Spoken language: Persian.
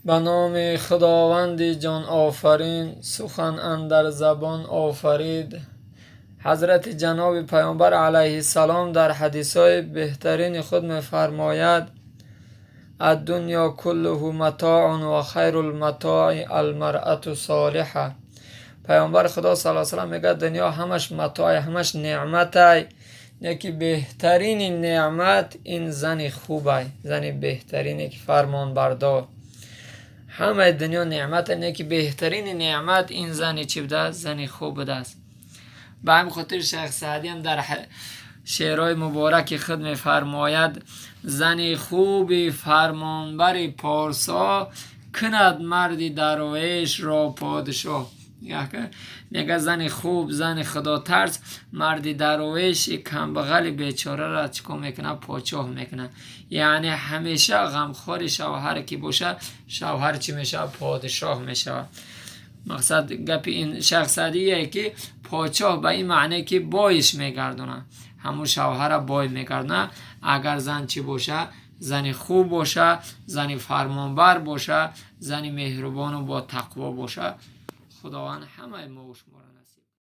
به نام خداوند جان آفرین، سخن اندر زبان آفرید. حضرت جناب پیامبر علیه السلام در حدیثهای بهترین خود می‌فرماید: الدنیا کله متاع و خیر المتاع المرأة صالحه. پیامبر خدا صلی الله علیه و سلم میگه دنیا همش متاع، همش نعمت، یکی بهترین نعمت این زن خوبه، زن بهترینی که فرمان بردار. همه دنیا نعمت، یکی بهترین نعمت این زنی چی بوده؟ زن خوب بوده است. به همین خاطر شیخ سعدی هم در شعرهای مبارک خود می‌فرماید: زن خوبی فرمانبر پارسا، کند مردی درویش را پادشاه. میگه زن خوب، زن خدا ترس، مردی درویش کمبغل بیچاره را چیکار میکنه؟ پادشاه میکنه. یعنی همیشه غمخوار شوهر کی باشه، شوهر چی میشه؟ پادشاه میشه. مقصد گپ این شخص سعدیه که پادشاه به این معنی که بایش میگردونه، همون شوهر بای میگردونه. اگر زن چی باشه؟ زن خوب باشه، زن فرمانبر باشه، زن مهربان و با تقوا باشه. خداوند همه ما و شما